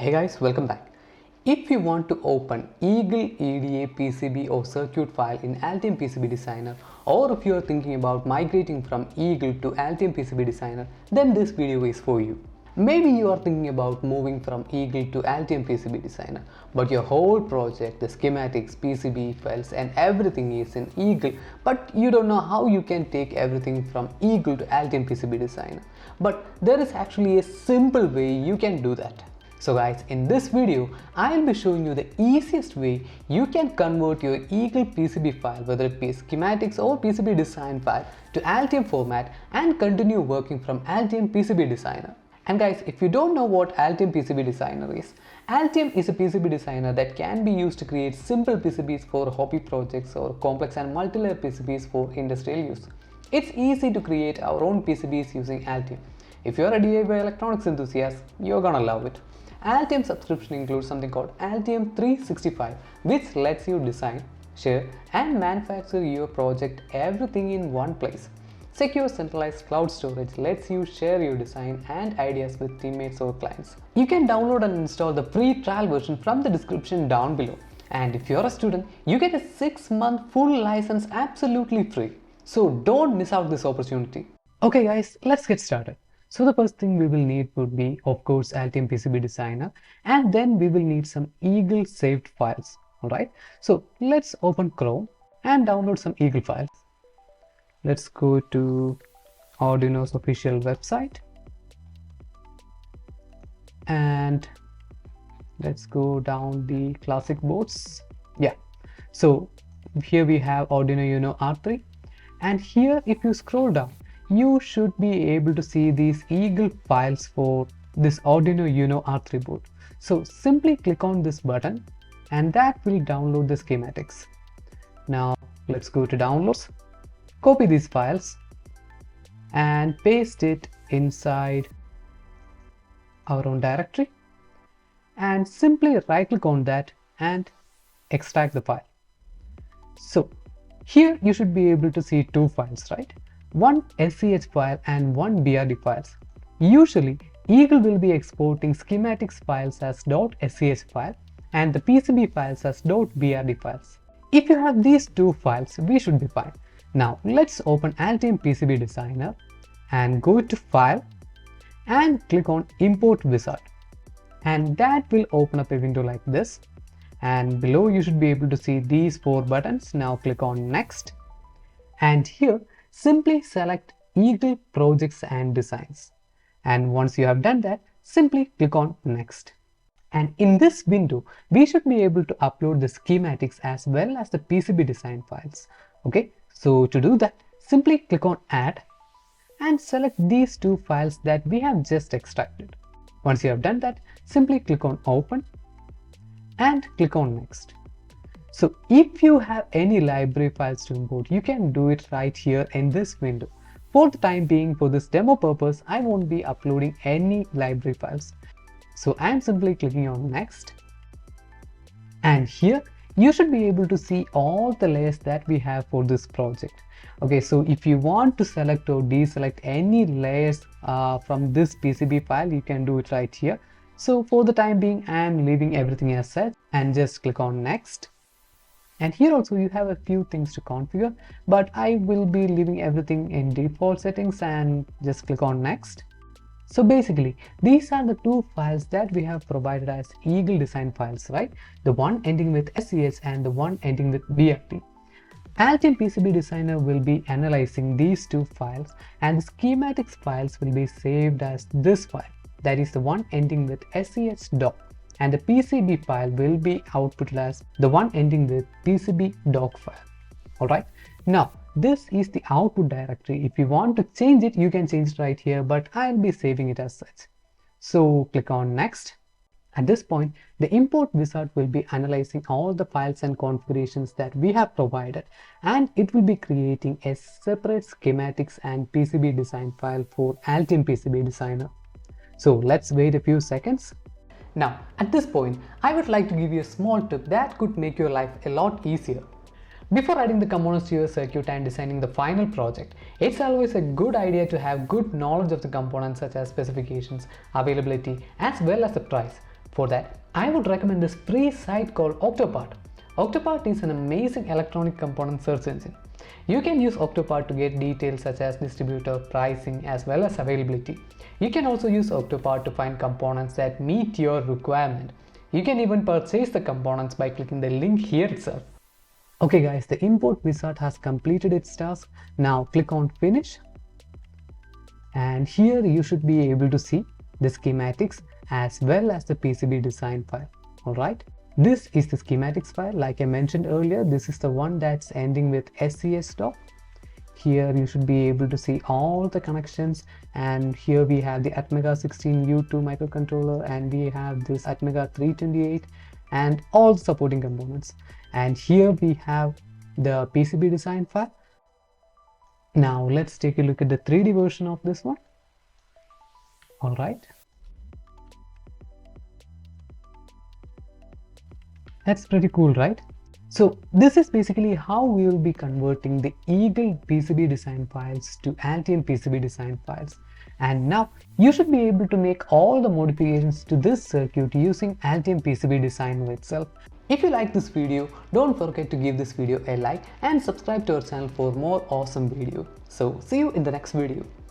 Hey guys, welcome back. If you want to open Eagle EDA PCB or circuit file in Altium PCB Designer, or if you are thinking about migrating from Eagle to Altium PCB Designer, then this video is for you. Maybe you are thinking about moving from Eagle to Altium PCB Designer, but your whole project, the schematics, PCB files and everything is in Eagle, but you don't know how you can take everything from Eagle to Altium PCB Designer. But there is actually a simple way you can do that. So guys, in this video, I'll be showing you the easiest way you can convert your Eagle PCB file, whether it be schematics or PCB design file, to Altium format and continue working from Altium PCB Designer. And guys, if you don't know what Altium PCB Designer is, Altium is a PCB designer that can be used to create simple PCBs for hobby projects or complex and multi-layer PCBs for industrial use. It's easy to create our own PCBs using Altium. If you're a DIY electronics enthusiast, you're gonna love it. Altium subscription includes something called Altium 365, which lets you design, share and manufacture your project everything in one place. Secure centralized cloud storage lets you share your design and ideas with teammates or clients. You can download and install the free trial version from the description down below. And if you're a student, you get a 6-month full license absolutely free. So don't miss out this opportunity. Okay guys, let's get started. So the first thing we will need would be, of course, Altium PCB Designer, and then we will need some Eagle saved files. Alright, so let's open Chrome and download some Eagle files. Let's go to Arduino's official website and let's go down the classic boards. Yeah, so here we have Arduino Uno R3, and here if you scroll down, you should be able to see these Eagle files for this Arduino Uno R3 board. So simply click on this button and that will download the schematics. Now let's go to downloads, copy these files and paste it inside our own directory and simply right click on that and extract the file. So here you should be able to see two files, right? One SCH file and one BRD files. Usually, Eagle will be exporting schematics files as .sch file and the PCB files as .brd files. If you have these two files, we should be fine. Now, let's open Altium PCB Designer and go to File and click on Import Wizard. And that will open up a window like this. And below, you should be able to see these 4 buttons. Now click on Next. And here, simply select Eagle Projects and Designs. And once you have done that, simply click on Next. And in this window, we should be able to upload the schematics as well as the PCB design files. Okay, so to do that, simply click on Add and select these two files that we have just extracted. Once you have done that, simply click on Open and click on Next. So if you have any library files to import, you can do it right here in this window. For the time being, for this demo purpose, I won't be uploading any library files. So I'm simply clicking on Next. And here you should be able to see all the layers that we have for this project. Okay, so if you want to select or deselect any layers from this PCB file, you can do it right here. So for the time being, I'm leaving everything as such and just click on Next. And here also you have a few things to configure, but I will be leaving everything in default settings and just click on Next. So basically, these are the two files that we have provided as Eagle design files, right? The one ending with SCH and the one ending with BRD. Altium PCB Designer will be analyzing these two files and the schematics files will be saved as this file, that is the one ending with SCH doc. And the PCB file will be outputted as the one ending with PCB doc file. Alright, now this is the output directory. If you want to change it, you can change it right here, but I'll be saving it as such. So click on Next. At this point, the import wizard will be analyzing all the files and configurations that we have provided, and it will be creating a separate schematics and PCB design file for Altium PCB Designer. So let's wait a few seconds. Now, at this point, I would like to give you a small tip that could make your life a lot easier. Before adding the components to your circuit and designing the final project, it's always a good idea to have good knowledge of the components such as specifications, availability, as well as the price. For that, I would recommend this free site called Octopart. Octopart is an amazing electronic component search engine. You can use Octopart to get details such as distributor, pricing, as well as availability. You can also use Octopart to find components that meet your requirement. You can even purchase the components by clicking the link here itself. Okay guys, the import wizard has completed its task. Now click on finish. And here you should be able to see the schematics as well as the PCB design file. Alright, this is the schematics file. Like I mentioned earlier, this is the one that's ending with SCS doc. Here you should be able to see all the connections, and here we have the Atmega 16U2 microcontroller, and we have this Atmega 328 and all the supporting components. And here we have the PCB design file. Now let's take a look at the 3D version of this one. Alright. That's pretty cool, right? So this is basically how we will be converting the Eagle PCB design files to Altium PCB design files. And now you should be able to make all the modifications to this circuit using Altium PCB Designer itself. If you like this video, don't forget to give this video a like and subscribe to our channel for more awesome videos. So see you in the next video.